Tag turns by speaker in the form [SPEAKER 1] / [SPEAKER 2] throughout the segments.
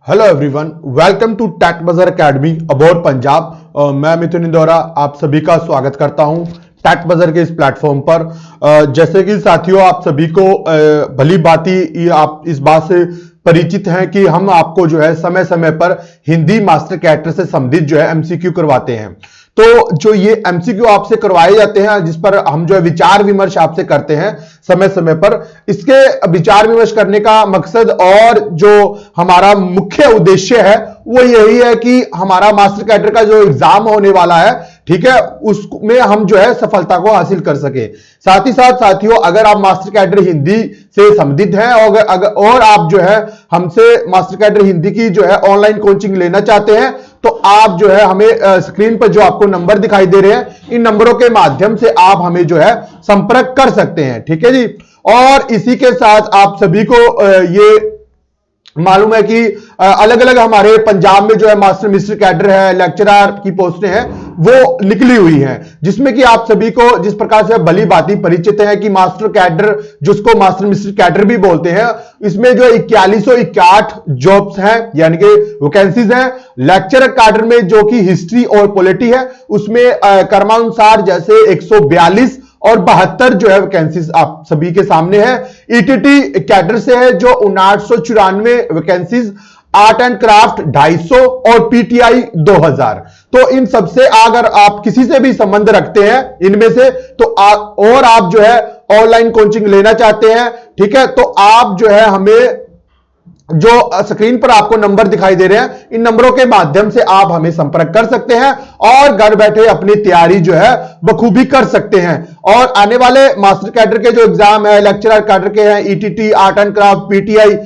[SPEAKER 1] Hello everyone, welcome to tech buzzer academy about Punjab. मैं मिथुन इंदौरा आप सभी का स्वागत करता हूं टेक बजर के इस प्लेटफॉर्म पर। जैसे कि साथियों, आप सभी को भली भांति आप इस बात से परिचित हैं कि हम आपको जो है समय समय पर हिंदी मास्टर कैरेक्टर से संबंधित जो है एमसीक्यू करवाते हैं। तो जो ये एमसीक्यू आपसे करवाए जाते हैं, जिस पर हम जो है विचार विमर्श आपसे करते हैं समय समय पर, इसके विचार विमर्श करने का मकसद और जो हमारा मुख्य उद्देश्य है वो यही है कि हमारा मास्टर कैडर का जो एग्जाम होने वाला है, ठीक है, उसमें हम जो है सफलता को हासिल कर सके। साथ ही साथ साथियों, अगर आप मास्टर कैडर हिंदी से संबंधित हैं और आप जो है हमसे मास्टर कैडर हिंदी की जो है ऑनलाइन कोचिंग लेना चाहते हैं, तो आप जो है हमें स्क्रीन पर जो आपको नंबर दिखाई दे रहे हैं, इन नंबरों के माध्यम से आप हमें जो है संपर्क कर सकते हैं। ठीक है जी। और इसी के साथ आप सभी को ये मालूम है कि अलग अलग हमारे पंजाब में जो है मास्टर मिस्टर कैडर है, लेक्चरर की पोस्टें हैं, वो निकली हुई हैं, जिसमें कि आप सभी को जिस प्रकार से भली भांति परिचित है कि मास्टर कैडर, जिसको मास्टर मिस्टर कैडर भी बोलते हैं, इसमें जो 4161 जॉब्स हैं, यानी कि वैकेंसीज हैं। लेक्चरर कैडर में जो कि हिस्ट्री और पॉलिटी है, उसमें क्रमानुसार जैसे 142 और 72 जो है वैकेंसीज आप सभी के सामने है। ईटीटी कैडर से है जो 5994 वैकेंसीज, आर्ट एंड क्राफ्ट 250 और पीटीआई 2000। तो इन सबसे अगर आप किसी से भी संबंध रखते हैं इनमें से, तो और आप जो है ऑनलाइन कोचिंग लेना चाहते हैं, ठीक है, तो आप जो है हमें जो स्क्रीन पर आपको नंबर दिखाई दे रहे हैं, इन नंबरों के माध्यम से आप हमें संपर्क कर सकते हैं और घर बैठे अपनी तैयारी जो है बखूबी कर सकते हैं। और आने वाले मास्टर कैडर के जो एग्जाम है, लेक्चरर कैडर के हैं, ETT, art and craft, PTI,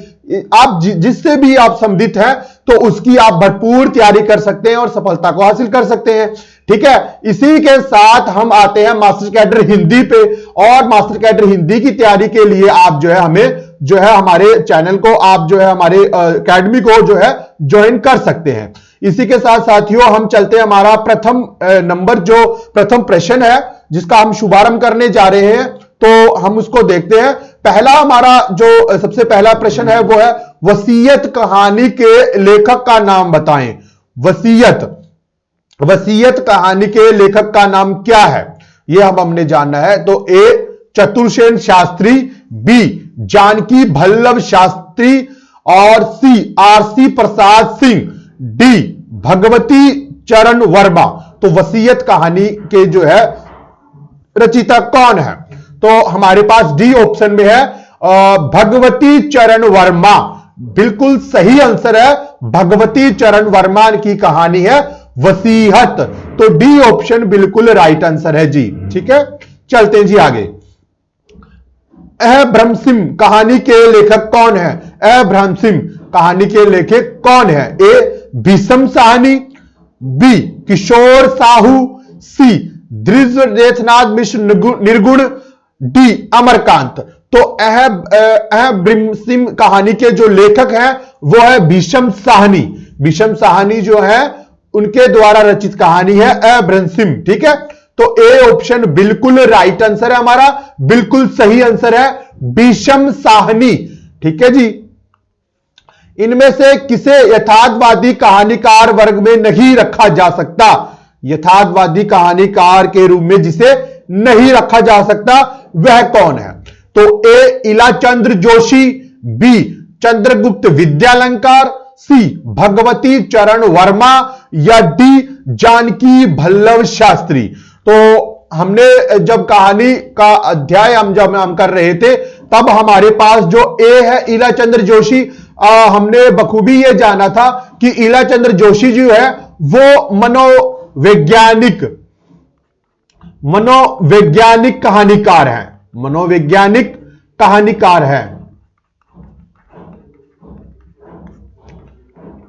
[SPEAKER 1] आप जिससे भी आप संबंधित हैं, तो उसकी आप भरपूर तैयारी कर सकते हैं और सफलता को हासिल कर सकते हैं। ठीक है। इसी के साथ हम आते हैं मास्टर कैडर हिंदी पे, और मास्टर कैडर हिंदी की तैयारी के लिए आप जो है हमें जो है हमारे चैनल को, आप जो है हमारे एकेडमी को जो है ज्वाइन कर सकते हैं। इसी के साथ साथियों, हम चलते हैं हमारा प्रथम नंबर, जो प्रथम प्रश्न है जिसका हम शुभारंभ करने जा रहे हैं, तो हम उसको देखते हैं। पहला हमारा जो सबसे पहला प्रश्न है वो है, वसीयत कहानी के लेखक का नाम बताएं। वसीयत कहानी के लेखक का नाम क्या है, यह हमने जानना है। तो ए चतुर्सेन शास्त्री, बी जानकी वल्लभ शास्त्री, और सी आरसी प्रसाद सिंह, डी भगवती चरण वर्मा। तो वसीयत कहानी के जो है रचयिता कौन है, तो हमारे पास डी ऑप्शन में है भगवती चरण वर्मा। बिल्कुल सही आंसर है, भगवती चरण वर्मा की कहानी है वसीयत। तो डी ऑप्शन बिल्कुल राइट आंसर है जी। ठीक है, चलते हैं जी आगे। अभ्रम सिंह कहानी के लेखक कौन है? अभ्रम सिंह कहानी के लेखक कौन है? ए भीष्म साहनी, बी किशोर साहू, सी द्विजेंद्रनाथ मिश्र निर्गुण, डी अमरकांत। तो अभ्रम सिंह कहानी के जो लेखक हैं वो है भीष्म साहनी। भीष्म साहनी जो है उनके द्वारा रचित कहानी है अभ्रम सिंह। ठीक है, तो ए ऑप्शन बिल्कुल राइट आंसर है हमारा, बिल्कुल सही आंसर है भीष्म साहनी। ठीक है जी। इनमें से किसे यथार्थवादी कहानीकार वर्ग में नहीं रखा जा सकता? यथार्थवादी कहानीकार के रूप में जिसे नहीं रखा जा सकता वह कौन है? तो ए इलाचंद्र जोशी, बी चंद्रगुप्त विद्यालंकार, सी भगवती चरण वर्मा, या डी जानकी वल्लभ शास्त्री। तो हमने जब कहानी का अध्याय जब हम कर रहे थे, तब हमारे पास जो ए है इलाचंद्र जोशी, हमने बखूबी ये जाना था कि इलाचंद्र जोशी जो है वो मनोवैज्ञानिक कहानीकार है। मनोवैज्ञानिक कहानीकार है।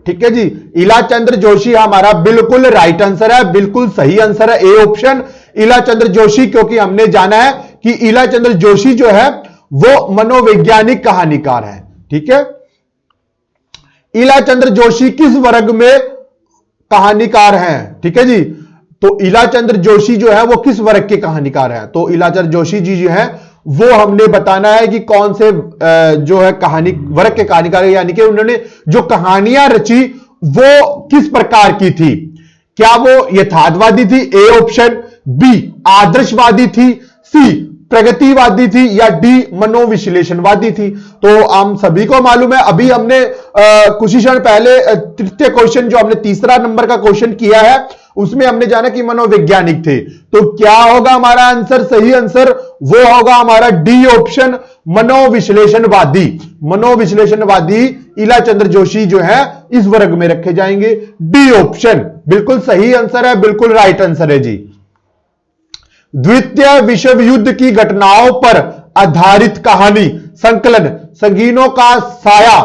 [SPEAKER 1] ठीक है जी। इलाचंद्र जोशी हमारा बिल्कुल राइट आंसर है, बिल्कुल सही आंसर है ए ऑप्शन इलाचंद्र जोशी, क्योंकि हमने जाना है कि इलाचंद्र जोशी जो है वो मनोवैज्ञानिक कहानीकार है। ठीक है। इलाचंद्र जोशी किस वर्ग में कहानीकार हैं? ठीक है जी। तो इलाचंद्र जोशी जो है वो किस वर्ग के कहानीकार हैं? तो इलाचंद्र जोशी जी जो है वो हमने बताना है कि कौन से जो है कहानी वर्ग के कहानीकार, यानी कि उन्होंने जो कहानियां रची वो किस प्रकार की थी। क्या वो यथार्थवादी थी, ए ऑप्शन, बी आदर्शवादी थी, सी प्रगतिवादी थी, या डी मनोविश्लेषणवादी थी। तो हम सभी को मालूम है, अभी हमने कुछ ही क्षण पहले तृतीय क्वेश्चन जो हमने तीसरा नंबर का क्वेश्चन किया है उसमें हमने जाना कि मनोवैज्ञानिक थे। तो क्या होगा हमारा आंसर, सही आंसर वो होगा हमारा डी ऑप्शन, मनोविश्लेषणवादी। मनोविश्लेषणवादी इला चंद्र जोशी जो है इस वर्ग में रखे जाएंगे। डी ऑप्शन बिल्कुल सही आंसर है, बिल्कुल राइट आंसर है जी। द्वितीय विश्व युद्ध की घटनाओं पर आधारित कहानी संकलन संगीनों का साया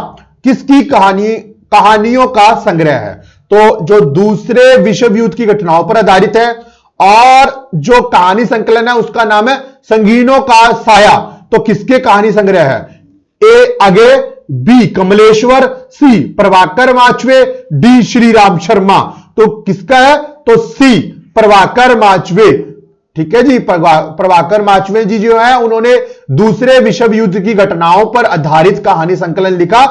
[SPEAKER 1] किसकी कहानियों का संग्रह है। तो जो दूसरे विश्व युद्ध की घटनाओं पर आधारित है और जो कहानी संकलन है उसका नाम है संगीनों का साया। तो किसके कहानी संग्रह है, ए अगे, बी कमलेश्वर, सी प्रभाकर माचवे, डी श्री राम शर्मा। तो किसका है, तो सी प्रभाकर माचवे। ठीक है जी, प्रभाकर माचवे जी जो है उन्होंने दूसरे विश्व युद्ध की घटनाओं पर आधारित कहानी संकलन लिखा,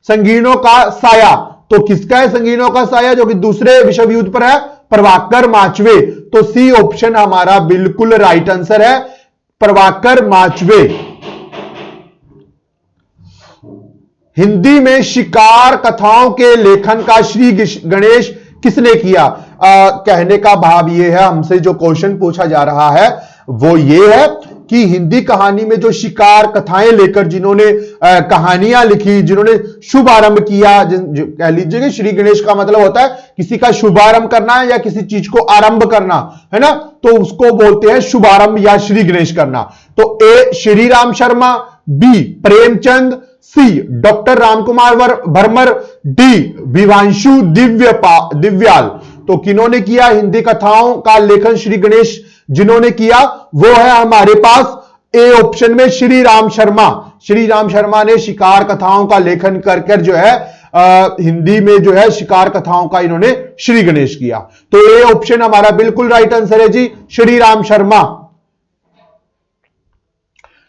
[SPEAKER 1] संगीनों का साया। तो किसका है संगीनों का साया, जो कि दूसरे विश्व युद्ध पर है, प्रभाकर माचवे। तो सी ऑप्शन हमारा बिल्कुल राइट आंसर है, प्रभाकर माचवे। हिंदी में शिकार कथाओं के लेखन का श्री गणेश किसने किया। कहने का भाव यह है, हमसे जो क्वेश्चन पूछा जा रहा है वो ये है कि हिंदी कहानी में जो शिकार कथाएं लेकर जिन्होंने कहानियां लिखी, जिन्होंने शुभारंभ किया, कह लीजिए कि श्री गणेश का मतलब होता है किसी का शुभारंभ करना या किसी चीज को आरंभ करना, है ना, तो उसको बोलते हैं शुभारंभ या श्री गणेश करना। तो ए श्री राम शर्मा, बी प्रेमचंद, सी डॉक्टर रामकुमार भरमर, डी विवांशु दिव्याल। तो किन्होंने किया हिंदी कथाओं का लेखन, श्री गणेश जिन्होंने किया वो है हमारे पास ए ऑप्शन में श्री राम शर्मा। श्री राम शर्मा ने शिकार कथाओं का लेखन कर जो है हिंदी में जो है शिकार कथाओं का इन्होंने श्री गणेश किया। तो ए ऑप्शन हमारा बिल्कुल राइट आंसर है जी, श्री राम शर्मा।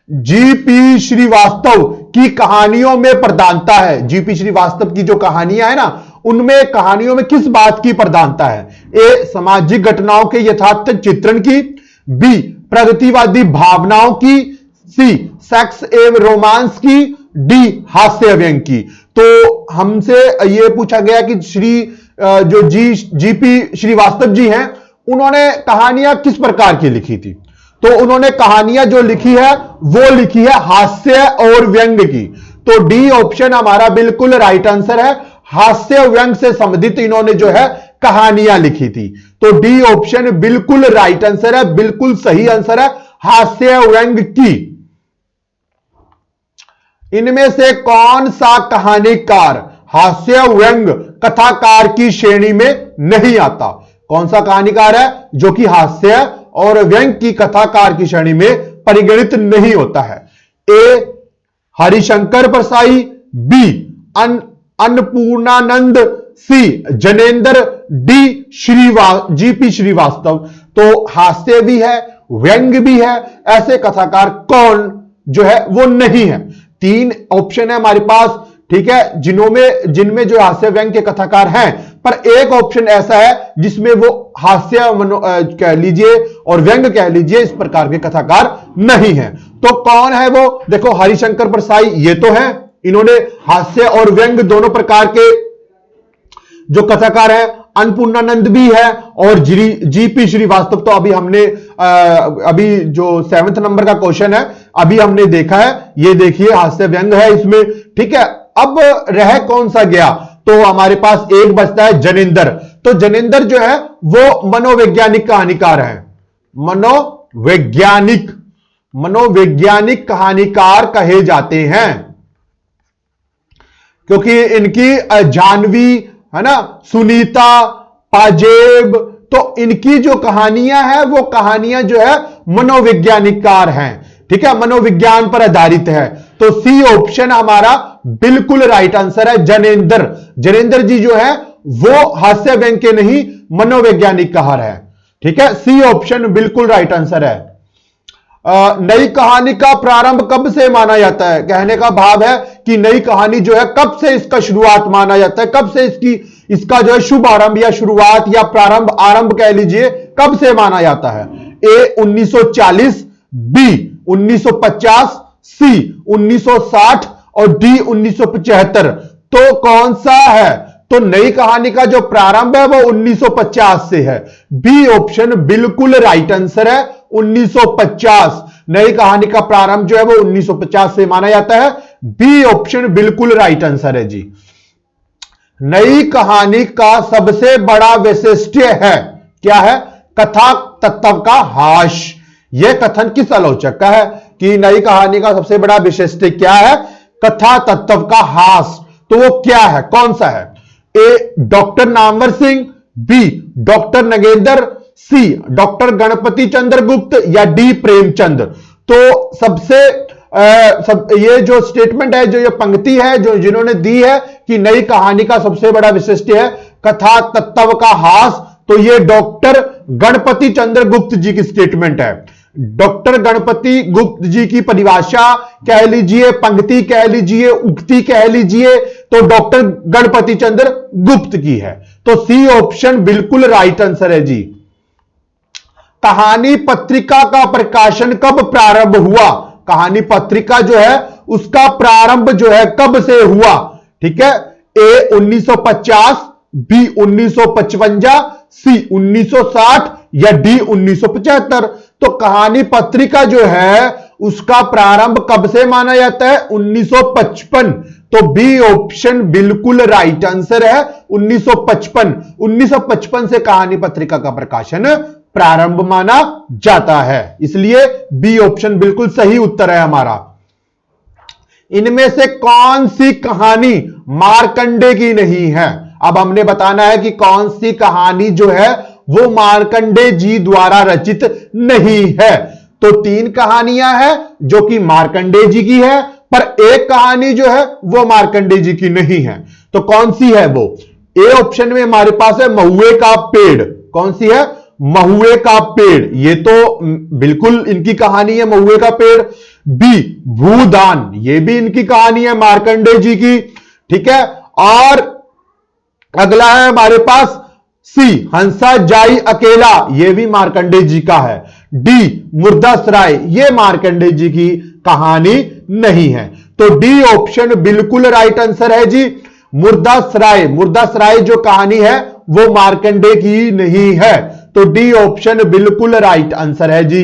[SPEAKER 1] जीपी श्रीवास्तव की कहानियों में प्रधानता है। जीपी श्रीवास्तव की जो कहानियां है ना उनमें कहानियों में किस बात की प्रधानता है, ए सामाजिक घटनाओं के यथार्थ चित्रण की, बी प्रगतिवादी भावनाओं की, सी सेक्स एवं रोमांस की, डी हास्य व्यंग की। तो हमसे यह पूछा गया कि जो जीपी श्रीवास्तव जी हैं उन्होंने कहानियां किस प्रकार की लिखी थी। तो उन्होंने कहानियां जो लिखी है वो लिखी है हास्य और व्यंग की। तो डी ऑप्शन हमारा बिल्कुल राइट आंसर है, हास्य व्यंग से संबंधित इन्होंने जो है कहानियां लिखी थी। तो डी ऑप्शन बिल्कुल राइट आंसर है, बिल्कुल सही आंसर है, हास्य व्यंग की। इनमें से कौन सा कहानीकार हास्य व्यंग कथाकार की श्रेणी में नहीं आता। कौन सा कहानीकार है जो कि हास्य और व्यंग की कथाकार की श्रेणी में परिगणित नहीं होता है। ए हरिशंकर परसाई, बी अन्नपूर्णानंद, सी जनेंद्र, डी जीपी श्रीवास्तव। तो हास्य भी है व्यंग भी है, ऐसे कथाकार कौन जो है वो नहीं है। तीन ऑप्शन है हमारे पास, ठीक है, जिनमें जो हास्य व्यंग के कथाकार हैं, पर एक ऑप्शन ऐसा है जिसमें वो हास्य कह लीजिए और व्यंग कह लीजिए इस प्रकार के कथाकार नहीं है। तो कौन है वो, देखो हरिशंकर परसाई ये तो है, इन्होंने हास्य और व्यंग दोनों प्रकार के जो कथाकार हैं। अन्नपूर्णानंद भी है और जीपी श्रीवास्तव तो अभी हमने अभी जो 7वें नंबर का क्वेश्चन है अभी हमने देखा है, ये देखिए हास्य व्यंग है इसमें, ठीक है। अब रह कौन सा गया, तो हमारे पास एक बचता है जनेंद्र। तो जनेंद्र जो है वो मनोवैज्ञानिक कहानीकार है, मनोवैज्ञानिक कहानीकार कहे जाते हैं, क्योंकि इनकी जानवी है ना, सुनीता, पाजेब, तो इनकी जो कहानियां हैं वो कहानियां जो है मनोवैज्ञानिककार हैं, ठीक है, मनोविज्ञान पर आधारित है। तो सी ऑप्शन हमारा बिल्कुल राइट आंसर है, जनेंद्र जी जो है वो हास्य व्यंग के नहीं मनोवैज्ञानिक कार है, ठीक है, सी ऑप्शन बिल्कुल राइट आंसर है। नई कहानी का प्रारंभ कब से माना जाता है? कहने का भाव है कि नई कहानी जो है कब से इसका शुरुआत माना जाता है, कब से इसका जो है शुभ आरंभ या शुरुआत या प्रारंभ, आरंभ कह लीजिए, कब से माना जाता है? ए 1940, बी 1950, सी 1960 और डी 1975। तो कौन सा है? तो नई कहानी का जो प्रारंभ है वो 1950 से है। बी ऑप्शन बिल्कुल राइट आंसर है, 1950। नई कहानी का प्रारंभ जो है वो 1950 से माना जाता है। बी ऑप्शन बिल्कुल राइट आंसर है जी। नई कहानी का सबसे बड़ा वैशिष्ट्य है, क्या है? कथा तत्व का हास। यह कथन किस आलोचक का है कि नई कहानी का सबसे बड़ा वैशिष्ट्य क्या है? कथा तत्व का हास। तो वो क्या है, कौन सा है? A doctor Namvar Singh, B doctor Nagendra, C doctor Ganapati Chandra Gupta या डी प्रेमचंद। तो सबसे ये जो स्टेटमेंट है, जो ये पंक्ति है जो जिन्होंने दी है कि नई कहानी का सबसे बड़ा विशिष्ट है कथा तत्व का हास, तो ये डॉक्टर गणपति चंद्र गुप्त जी की स्टेटमेंट है। डॉक्टर गणपति गुप्त जी की परिभाषा कह लीजिए, पंक्ति कह लीजिए, उक्ति कह लीजिए, तो डॉक्टर गणपति चंद्र गुप्त की है। तो सी ऑप्शन बिल्कुल राइट आंसर है जी। कहानी पत्रिका का प्रकाशन कब प्रारंभ हुआ? कहानी पत्रिका जो है उसका प्रारंभ जो है कब से हुआ? ठीक है, ए 1950, बी 1955, सी 1960 या डी 1975। तो कहानी पत्रिका जो है उसका प्रारंभ कब से माना जाता है? 1955। तो बी ऑप्शन बिल्कुल राइट आंसर है, 1955। 1955 से कहानी पत्रिका का प्रकाशन प्रारंभ माना जाता है, इसलिए बी ऑप्शन बिल्कुल सही उत्तर है हमारा। इनमें से कौन सी कहानी मार्कंडे की नहीं है? अब हमने बताना है कि कौन सी कहानी जो है वो मार्कंडे जी द्वारा रचित नहीं है। तो 3 कहानियां हैं जो कि मार्कंडे जी की है, पर एक कहानी जो है वो मार्कंडे जी की नहीं है। तो कौन सी है वो? ए ऑप्शन में हमारे पास है महुए का पेड़। कौन सी है? महुए का पेड़। ये तो बिल्कुल इनकी कहानी है, महुए का पेड़। बी भूदान, ये भी इनकी कहानी है मार्कंडे जी की। ठीक है, और अगला है हमारे पास सी हंसा जाई अकेला, ये भी मार्कंडे जी का है। डी मुर्दासराय, ये मार्कंडे जी की कहानी नहीं है। तो डी ऑप्शन बिल्कुल राइट आंसर है जी। मुर्दासराय, मुर्दासराय जो कहानी है वो मार्कंडे की नहीं है। तो डी ऑप्शन बिल्कुल राइट आंसर है जी।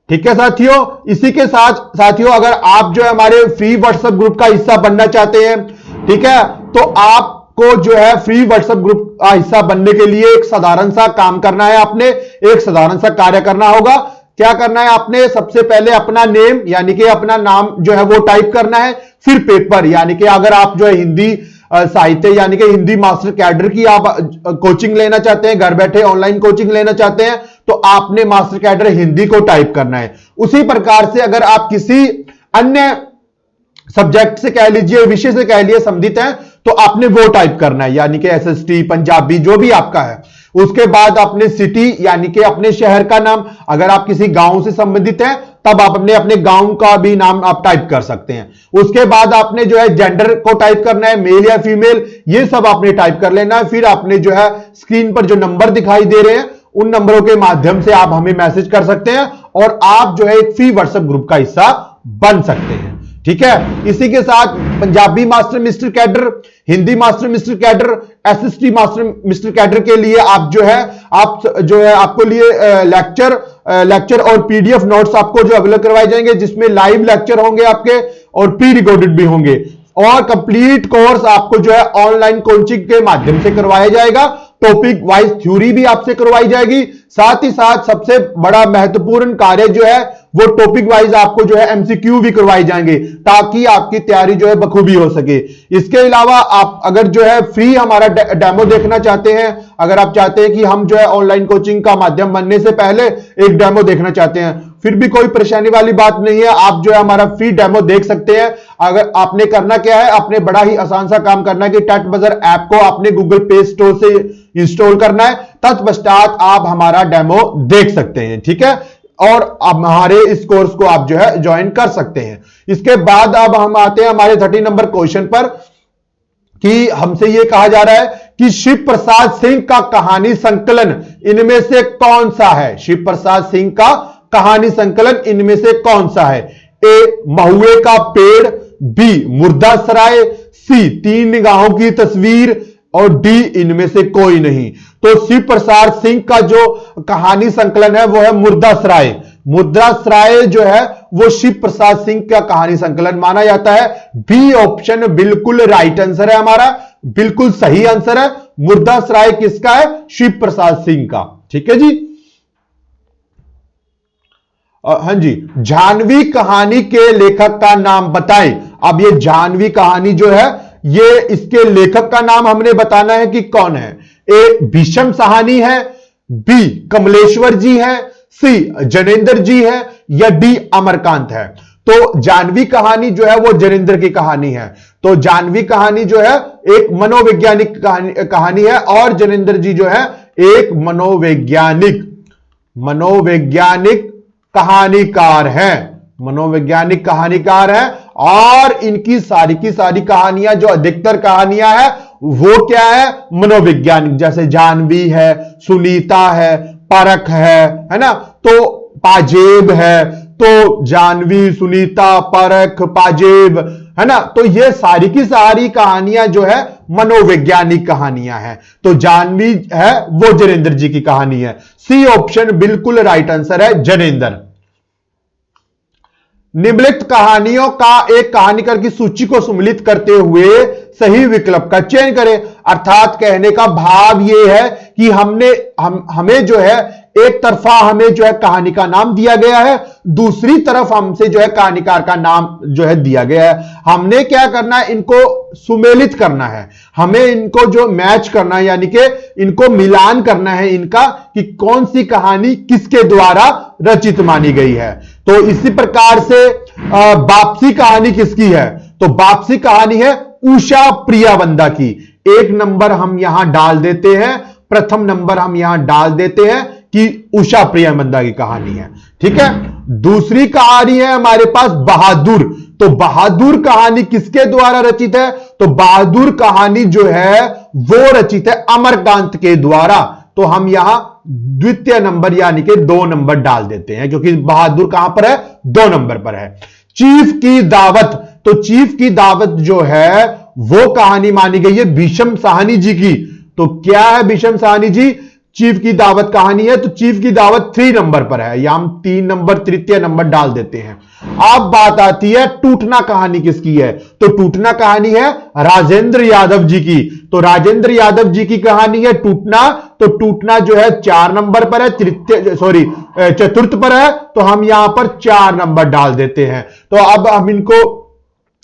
[SPEAKER 1] ठीक है साथियों, इसी के साथ साथियों अगर आप जो है हमारे फ्री व्हाट्सएप ग्रुप का हिस्सा बनना चाहते हैं, ठीक है, तो आपको जो है फ्री व्हाट्सएप ग्रुप का हिस्सा बनने के लिए एक साधारण सा काम करना है। आपने एक साधारण सा कार्य करना होगा। क्या करना है? आपने सबसे पहले अपना नेम यानी कि अपना नाम जो है वो टाइप करना है, फिर पेपर यानी कि अगर आप जो है हिंदी साहित्य यानी कि हिंदी मास्टर कैडर की आप कोचिंग लेना चाहते हैं, घर बैठे ऑनलाइन कोचिंग लेना चाहते हैं, तो आपने मास्टर कैडर हिंदी को टाइप करना है। उसी प्रकार से अगर आप किसी अन्य सब्जेक्ट से कह लीजिए, विषय से कह लीजिए संबंधित हैं, तो आपने वो टाइप करना है यानी कि एसएसटी, पंजाबी, जो भी आपका है। उसके बाद अपने सिटी यानी कि अपने शहर का नाम, अगर आप किसी गांव से संबंधित हैं तब आप अपने गांव का भी नाम आप टाइप कर सकते हैं। उसके बाद आपने जो है जेंडर को टाइप करना है, मेल या फीमेल, ये सब आपने टाइप कर लेना है। फिर आपने जो है स्क्रीन पर जो नंबर दिखाई दे रहे हैं उन नंबरों के माध्यम से आप हमें मैसेज कर सकते हैं और आप जो है एक फ्री व्हाट्सएप ग्रुप का हिस्सा बन सकते हैं। ठीक है, इसी के साथ Punjabi master mister cadre, Hindi master mister cadre, SST master mister cadre के लिए आप जो है आपको लिए लेक्चर और पीडीएफ नोट्स आपको जो अवेलेबल करवाए जाएंगे, जिसमें लाइव लेक्चर होंगे आपके और प्री रिकॉर्डेड भी होंगे। और कंप्लीट कोर्स आपको जो है ऑनलाइन कोचिंग के माध्यम से करवाया जाएगा। टॉपिक वाइज थ्योरी भी आपसे करवाई जाएगी। साथ ही साथ सबसे बड़ा महत्वपूर्ण कार्य जो है वो टॉपिक वाइज आपको जो है एमसीक्यू भी करवाए जाएंगे, ताकि आपकी तैयारी जो है बखूबी हो सके। इसके अलावा आप अगर जो है फ्री हमारा डेमो देखना चाहते हैं, अगर आप चाहते हैं कि हम जो है ऑनलाइन कोचिंग का माध्यम बनने से पहले एक डेमो देखना चाहते हैं, फिर भी कोई परेशानी वाली बात नहीं है। आप जो है हमारा फ्री डेमो देख सकते हैं। अगर आपने करना क्या है, आपने बड़ा ही आसान सा काम करना है कि टैट बजर ऐप को आपने गूगल प्ले स्टोर से इंस्टॉल करना है, तत्पश्चात आप हमारा डेमो देख सकते हैं। ठीक है, और अब हमारे इस कोर्स को आप जो है ज्वाइन कर सकते हैं। इसके बाद अब हम आते हैं हमारे 30 नंबर क्वेश्चन पर कि हमसे यह कहा जा रहा है कि शिव प्रसाद सिंह का कहानी संकलन इनमें से कौन सा है। शिव प्रसाद सिंह का कहानी संकलन इनमें से कौन सा है। ए महुए का पेड़, बी मुर्दासराय, सी 3 निगाहों की तस्वीर और डी इनमें से कोई नहीं। तो शिव प्रसाद सिंह का जो कहानी संकलन है वो है मुर्दासराय। मुर्दासराय जो है वो शिव प्रसाद सिंह का कहानी संकलन माना जाता है। बी ऑप्शन बिल्कुल राइट आंसर है हमारा, बिल्कुल सही आंसर है। मुर्दासराय किसका है? शिव प्रसाद सिंह का। ठीक है जी। हाँ जी, जानवी कहानी के लेखक का नाम बताएं। अब ये जानवी कहानी जो है ये इसके लेखक का नाम हमने बताना है कि कौन है। ए भीष्म साहनी है, बी कमलेश्वर जी है, सी जनेंद्र जी है या डी अमरकांत है। तो जानवी कहानी जो है वो जनेंद्र की कहानी है। तो जानवी कहानी जो है एक मनोवैज्ञानिक कहानी है और जनेंद्र जी जो है एक मनोवैज्ञानिक कहानीकार है। मनोवैज्ञानिक कहानीकार है और इनकी सारी की सारी कहानियां जो अधिकतर कहानियां हैं वो क्या है? मनोवैज्ञानिक। जैसे जानवी है, सुनीता है, परख है ना। तो पाजेब है, तो जानवी, सुनीता, परख, पाजेब है ना। तो ये सारी की सारी कहानियां जो है मनोवैज्ञानिक कहानियां हैं। तो जानवी है वो जनेंद्र जी की कहानी है। सी ऑप्शन बिल्कुल राइट आंसर है, जनेंद्र। निम्नलिखित कहानियों का एक कहानीकार की सूची को सम्मिलित करते हुए सही विकल्प का चयन करें। अर्थात कहने का भाव यह है कि हमें जो है एक तरफा हमें जो है कहानी का नाम दिया गया है, दूसरी तरफ हमसे जो है कहानीकार का नाम जो है दिया गया है। हमने क्या करना है? इनको सुमेलित करना है, हमें इनको जो मैच करना है यानी कि इनको मिलान करना है इनका कि कौन सी कहानी किसके द्वारा रचित मानी गई है। तो इसी प्रकार से वापसी कहानी किसकी है? तो वापसी कहानी है उषा प्रियावंदा की। 1 नंबर हम यहां डाल देते हैं, प्रथम नंबर हम यहां डाल देते हैं कि उषा प्रियावंदा की कहानी है। ठीक है। दूसरी कहानी है हमारे पास बहादुर। तो बहादुर कहानी किसके द्वारा रचित है? तो बहादुर कहानी जो है वो रचित है अमरकांत के द्वारा। तो हम यहां द्वितीय नंबर यानी कि 2 नंबर डाल देते हैं क्योंकि बहादुर कहां पर है? 2 नंबर पर है। चीफ की दावत। तो चीफ की दावत जो है वो कहानी मानी गई है भीष्म साहनी जी की। तो क्या है भीष्म साहनी जी? चीफ की दावत कहानी है। तो चीफ की दावत 3 नंबर पर है, या हम 3 नंबर तृतीय नंबर डाल देते हैं। अब बात आती है टूटना कहानी किसकी है? तो टूटना कहानी है राजेंद्र यादव जी की। तो राजेंद्र यादव जी की कहानी है टूटना। तो टूटना जो है 4 नंबर पर है, चतुर्थ पर है। तो हम यहां पर 4 नंबर डाल देते हैं। तो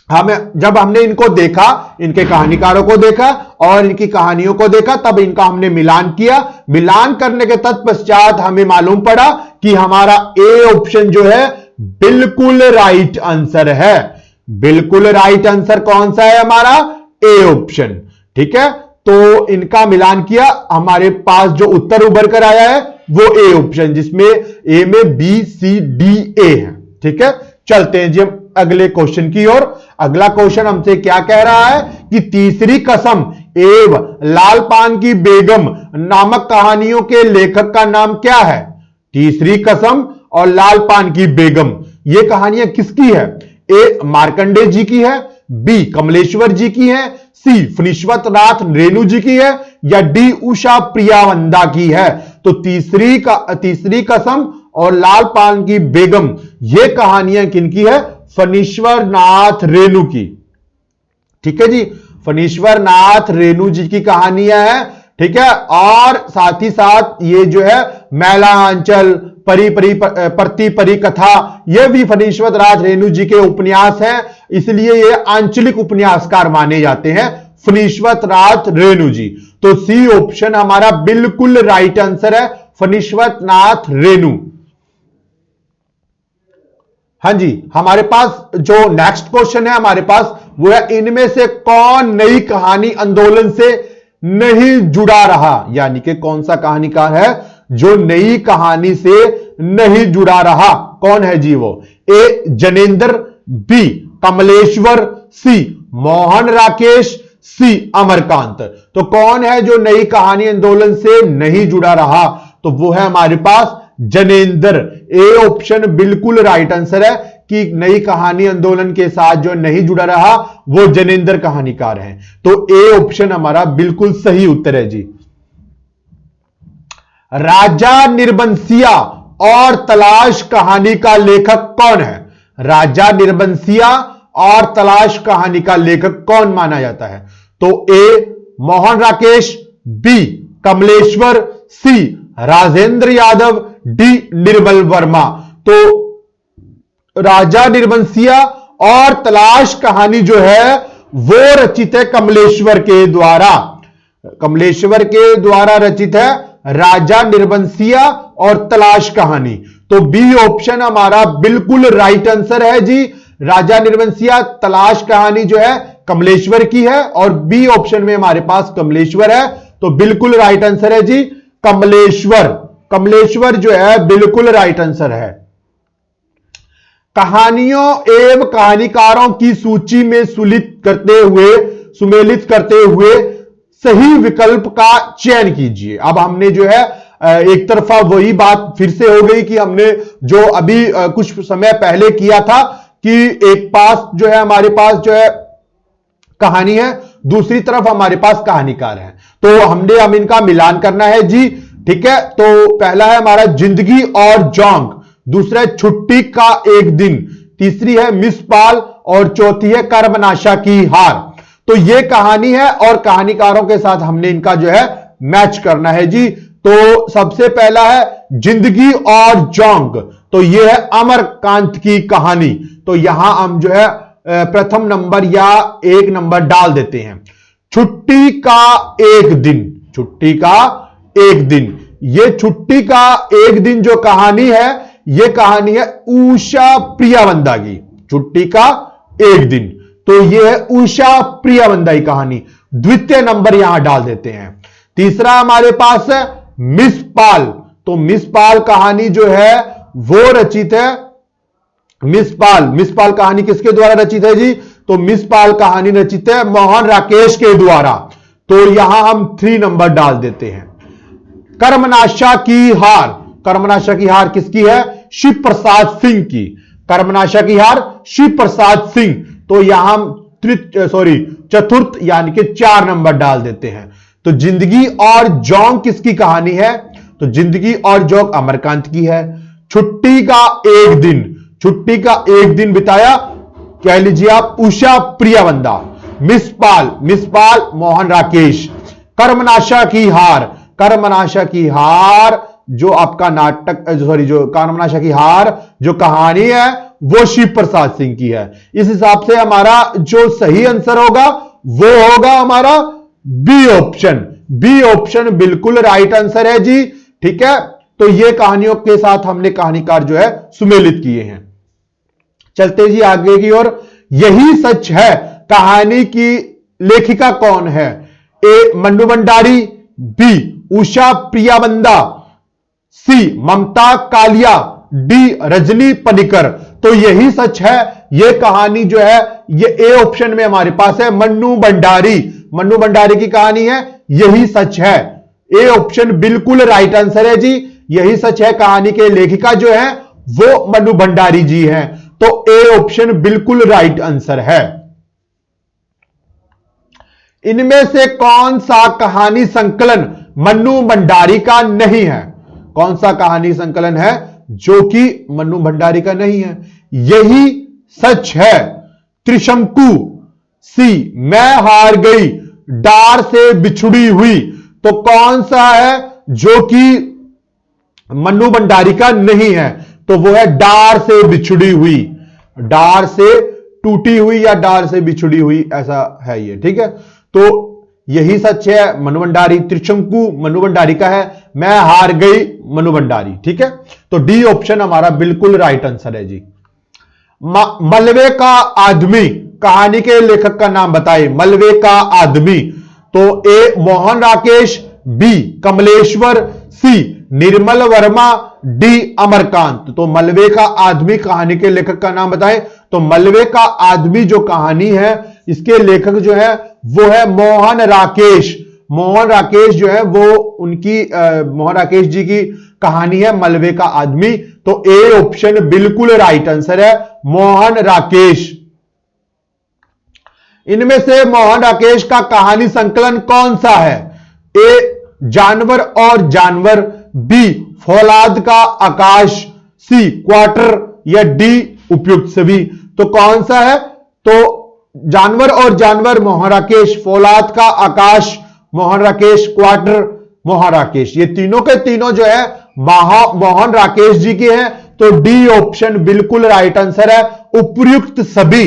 [SPEAKER 1] अब जब हमने इनको देखा, इनके कहानीकारों को देखा और इनकी कहानियों को देखा, तब इनका हमने मिलान किया। मिलान करने के तत्पश्चात हमें मालूम पड़ा कि हमारा ए ऑप्शन जो है बिल्कुल राइट आंसर है। बिल्कुल राइट आंसर कौन सा है हमारा? A option. ठीक है। तो इनका मिलान किया, हमारे पास जो उत्तर उभर कर आया है वो ए ऑप्शन, जिसमें ए में बी सी डी ए है। ठीक है। चलते हैं जी हम अगले क्वेश्चन की ओर। अगला क्वेश्चन हमसे क्या कह रहा है कि तीसरी कसम एवं लाल पान की बेगम नामक कहानियों के लेखक का नाम क्या है? तीसरी कसम और लाल पान की बेगम ये कहानियां किसकी है? ए मार्कंडे जी की है, बी कमलेश्वर जी की है, सी फणीश्वर नाथ रेणु जी की है या डी उषा प्रियावंदा की है। तो तीसरी कसम और लाल पान की बेगम ये कहानियां किनकी है? फणीश्वर नाथ रेणु की। ठीक है जी, फणीश्वर नाथ रेणु जी की कहानियां हैं। ठीक है। और साथ ही साथ ये जो है मैलांचल प्रति परी कथा ये भी फणीश्वर नाथ रेणु जी के उपन्यास हैं, इसलिए ये आंचलिक उपन्यासकार माने जाते हैं फणीश्वर नाथ रेणु जी। तो सी ऑप्शन हमारा बिल्कुल राइट आंसर है, फणीश्वर नाथ रेणु। हां जी, हमारे पास जो नेक्स्ट क्वेश्चन है हमारे पास वो है इनमें से कौन नई कहानी आंदोलन से नहीं जुड़ा रहा? यानी कि कौन सा कहानीकार है जो नई कहानी से नहीं जुड़ा रहा। कौन है जी वो? ए जनेंद्र, बी कमलेश्वर, सी मोहन राकेश, सी अमरकांत। तो कौन है जो नई कहानी आंदोलन से नहीं जुड़ा रहा? तो वो है हमारे पास जनेंद्र। ए ऑप्शन बिल्कुल राइट आंसर है कि नई कहानी आंदोलन के साथ जो नहीं जुड़ा रहा वो जनेंद्र कहानीकार हैं। तो ए ऑप्शन हमारा बिल्कुल सही उत्तर है जी। राजा निर्बंसिया और तलाश कहानी का लेखक कौन है? राजा निर्बंसिया और तलाश कहानी का लेखक कौन माना जाता है? तो ए मोहन राकेश, बी कमलेश्वर, सी राजेंद्र यादव, डी निर्मल वर्मा। तो राजा निर्बंसिया और तलाश कहानी जो है वो रचित है कमलेश्वर के द्वारा। कमलेश्वर के द्वारा रचित है राजा निर्बंसिया और तलाश कहानी। तो बी ऑप्शन हमारा बिल्कुल राइट आंसर है जी। राजा निर्बंसिया तलाश कहानी जो है कमलेश्वर की है और बी ऑप्शन में हमारे पास कमलेश्वर है। तो बिल्कुल राइट आंसर है जी कमलेश्वर। कमलेश्वर जो है बिल्कुल राइट आंसर है। कहानियों एवं कहानीकारों की सूची में सुमेलित करते हुए सही विकल्प का चयन कीजिए। अब हमने जो है एक तरफा वही बात फिर से हो गई कि हमने जो अभी कुछ समय पहले किया था कि एक पास जो है हमारे पास जो है कहानी है, दूसरी तरफ हमारे पास कहानीकार है। तो हमने हम इनका मिलान करना है जी। ठीक है, तो पहला है हमारा जिंदगी और जोंक, दूसरा है छुट्टी का एक दिन, तीसरी है मिस पाल और चौथी है कर्मनाशा की हार। तो ये कहानी है और कहानीकारों के साथ हमने इनका जो है मैच करना है जी। तो सबसे पहला है जिंदगी और जोंक, तो ये है अमरकांत की कहानी। तो यहां हम जो है प्रथम नंबर या एक नंबर डाल देते हैं। छुट्टी का एक दिन, छुट्टी का एक दिन, ये छुट्टी का एक दिन जो कहानी है ये कहानी है उषा प्रियावंदा की। छुट्टी का एक दिन, तो ये है उषा प्रियावंदा की कहानी। द्वितीय नंबर यहां डाल देते हैं। तीसरा हमारे पास है मिस पाल, तो मिस पाल कहानी जो है वो रचित है मिस पाल कहानी किसके द्वारा रचित है जी? तो मिस पाल कहानी रचित है मोहन राकेश के द्वारा। तो यहां हम 3 नंबर डाल देते हैं। कर्मनाशा की हार, कर्मनाशा की हार किसकी है? शिव प्रसाद सिंह की। कर्मनाशा की हार शिव प्रसाद सिंह। तो यहां हम चतुर्थ यानी कि 4 नंबर डाल देते हैं। तो जिंदगी और जोंक किसकी कहानी है? तो जिंदगी और जोंक अमरकांत की है। छुट्टी का एक दिन, छुट्टी का एक दिन बिताया कह लीजिए आप उषा प्रियावंदा। मिस पाल मोहन राकेश। कर्मनाशा की हार, कर्मनाशा की हार जो आपका नाटक जो कर्मनाशा की हार जो कहानी है वो शिव प्रसाद सिंह की है। इस हिसाब से हमारा जो सही आंसर होगा वो होगा हमारा बी ऑप्शन। बी ऑप्शन बिल्कुल राइट आंसर है जी। ठीक है, तो ये कहानियों के साथ हमने कहानीकार जो है सुमेलित किए हैं। चलते जी आगे की ओर। यही सच है कहानी की लेखिका कौन है? ए मन्नू भंडारी, बी उषा प्रियावंदा, सी ममता कालिया, डी रजनी पनिकर। तो यही सच है, यह कहानी जो है ये ए ऑप्शन में हमारे पास है मन्नू भंडारी। मन्नू भंडारी की कहानी है यही सच है। ए ऑप्शन बिल्कुल राइट आंसर है जी। यही सच है कहानी के लेखिका जो है वो मन्नू भंडारी जी हैं। तो ए ऑप्शन बिल्कुल राइट आंसर है। इनमें से कौन सा कहानी संकलन मन्नू भंडारी का नहीं है? कौन सा कहानी संकलन है जो कि मन्नू भंडारी का नहीं है? यही सच है त्रिशंकु, सी मैं हार गई, डार से बिछुड़ी हुई। तो कौन सा है जो कि मन्नू भंडारी का नहीं है? तो वो है डार से बिछुड़ी हुई, डार से टूटी हुई या डार से बिछुड़ी हुई, ऐसा है ये। ठीक है, तो यही सच है मन्नू भंडारी। त्रिशंकु मन्नू भंडारी का है, मैं हार गई मन्नू भंडारी। ठीक है, तो डी ऑप्शन हमारा बिल्कुल राइट आंसर है जी। मलबे का आदमी कहानी के लेखक का नाम बताइए। मलबे का आदमी, तो ए मोहन राकेश, बी कमलेश्वर, सी निर्मल वर्मा, डी अमरकांत। तो मलबे का आदमी कहानी के लेखक का नाम बताएं। तो मलबे का आदमी जो कहानी है इसके लेखक जो है वो है मोहन राकेश। मोहन राकेश जो है वो उनकी मोहन राकेश जी की कहानी है मलबे का आदमी। तो ए ऑप्शन बिल्कुल राइट आंसर है, मोहन राकेश। इनमें से मोहन राकेश का कहानी संकलन कौन सा है? ए जानवर और जानवर, बी फौलाद का आकाश, सी क्वार्टर, या डी उपयुक्त सभी। तो कौन सा है? तो जानवर और जानवर मोहन राकेश, फौलाद का आकाश मोहन राकेश, क्वार्टर मोहन राकेश, ये तीनों के तीनों जो है मोहन राकेश जी के हैं। तो डी ऑप्शन बिल्कुल राइट आंसर है, उपर्युक्त सभी।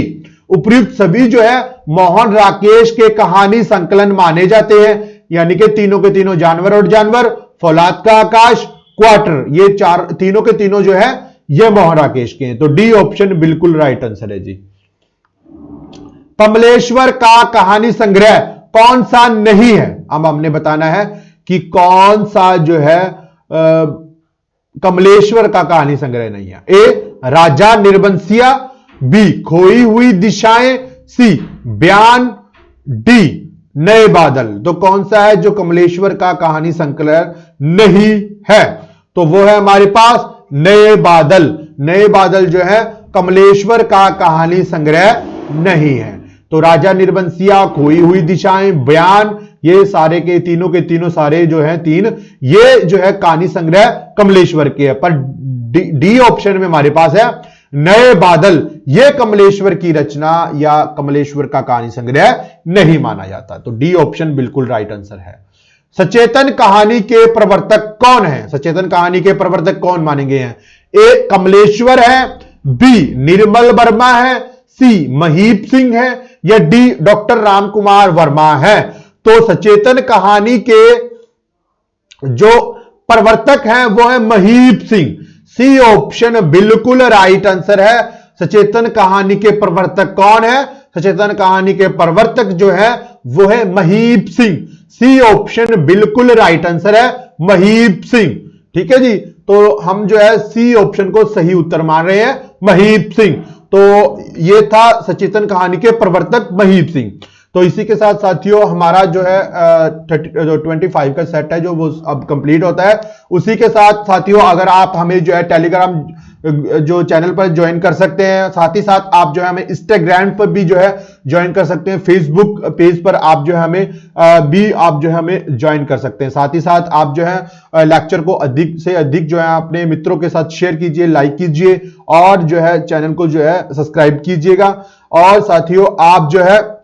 [SPEAKER 1] उपर्युक्त सभी जो है मोहन राकेश के कहानी संकलन माने जाते हैं, यानी कि तीनों के तीनों जानवर और जानवर, फौलाद का आकाश, क्वार्टर, ये चार तीनों के तीनों जो है ये मोहन राकेश के हैं। तो डी ऑप्शन बिल्कुल राइट आंसर है जी। कमलेश्वर का कहानी संग्रह कौन सा नहीं है? अब हमने बताना है कि कौन सा जो है कमलेश्वर का कहानी संग्रह नहीं है। ए राजा निर्बंसिया, बी खोई हुई दिशाएं, सी बयान, डी नए बादल। तो कौन सा है जो कमलेश्वर का कहानी संकलन नहीं है? तो वो है हमारे पास नए बादल। नए बादल जो है कमलेश्वर का कहानी संग्रह नहीं है। तो राजा निर्बंसिया, खोई हुई दिशाएं, बयान, ये सारे के तीनों सारे जो है तीन, ये जो है कहानी संग्रह कमलेश्वर के है। पर डी ऑप्शन में हमारे पास है नए बादल, ये कमलेश्वर की रचना या कमलेश्वर का कहानी संग्रह नहीं माना जाता। तो डी ऑप्शन बिल्कुल राइट आंसर है। सचेतन कहानी के प्रवर्तक कौन है? सचेतन कहानी के प्रवर्तक कौन माने गए हैं? ए कमलेश्वर है, बी निर्मल वर्मा है, सी महीप सिंह है, या डी डॉक्टर रामकुमार वर्मा है। तो सचेतन कहानी के जो प्रवर्तक हैं वो है महीप सिंह। सी ऑप्शन बिल्कुल राइट आंसर है। सचेतन कहानी के प्रवर्तक कौन है? सचेतन कहानी के प्रवर्तक जो है वो है महीप सिंह। सी ऑप्शन बिल्कुल राइट आंसर है, महीप सिंह। ठीक है जी, तो हम जो है सी ऑप्शन को सही उत्तर मान रहे हैं, महीप सिंह। तो ये था सचेतन कहानी के प्रवर्तक महीप सिंह। तो इसी के साथ साथियों हमारा जो है 25 का सेट है जो वो अब कंप्लीट होता है। उसी के साथ साथियों अगर आप हमें जो है टेलीग्राम जो चैनल पर ज्वाइन कर सकते हैं, साथ ही साथ आप जो है हमें इंस्टाग्राम पर भी जो है ज्वाइन कर सकते हैं, फेसबुक पेज पर आप जो है हमें आप जो है हमें ज्वाइन कर सकते हैं। साथ ही साथ आप जो है लेक्चर को अधिक से अधिक जो है अपने मित्रों के साथ शेयर कीजिए, लाइक कीजिए और जो है चैनल को जो है सब्सक्राइब कीजिएगा। और साथियों आप जो है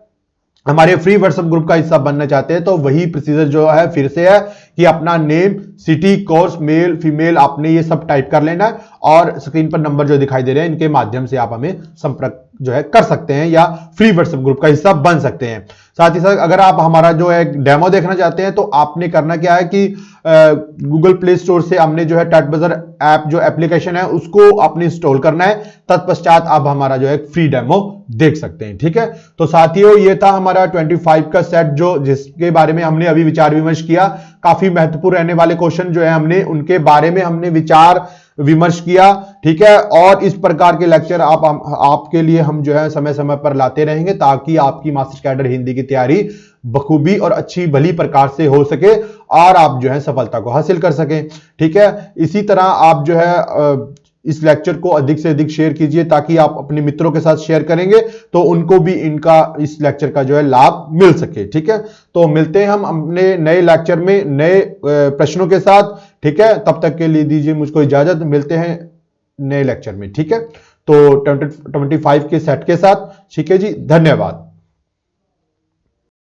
[SPEAKER 1] हमारे फ्री व्हाट्सएप ग्रुप का हिस्सा बनना चाहते हैं तो वही प्रोसीजर जो है फिर से है कि अपना name, city, course, male, female आपने ये सब टाइप कर लेना है और स्क्रीन पर नंबर जो दिखाई दे रहे हैं इनके माध्यम से आप हमें संपर्क जो है कर सकते हैं या फ्री व्हाट्सएप ग्रुप का हिस्सा बन सकते हैं। साथ ही साथ अगर आप हमारा जो है डेमो देखना चाहते हैं तो आपने करना क्या है कि गूगल प्ले स्टोर से हमने जो है टैट बजर ऐप जो एप्लीकेशन है उसको आपने इंस्टॉल करना है, तत्पश्चात आप हमारा जो है फ्री डेमो देख सकते हैं। ठीक है, तो साथियों ये था हमारा 25 का सेट जो जिसके बारे में हमने अभी विचार विमर्श किया। काफी महत्वपूर्ण रहने वाले क्वेश्चन जो है हमने उनके बारे में हमने विचार विमर्श किया। ठीक है, और इस प्रकार के लेक्चर आपके लिए हम जो है समय समय पर लाते रहेंगे ताकि आपकी मास्टर कैडर हिंदी की तैयारी बखूबी और अच्छी भली प्रकार से हो सके और आप जो है सफलता को हासिल कर सकें। ठीक है, इसी तरह आप जो है इस लेक्चर को अधिक से अधिक शेयर कीजिए ताकि आप अपने मित्रों के साथ शेयर करेंगे तो उनको भी इनका इस लेक्चर का जो है लाभ मिल सके। ठीक है, तो मिलते हैं हम अपने नए लेक्चर में नए प्रश्नों के साथ। ठीक है, तब तक के लिए दीजिए मुझको इजाजत, मिलते हैं नए लेक्चर में। ठीक है, तो 25 के सेट के साथ। ठीक है जी, धन्यवाद।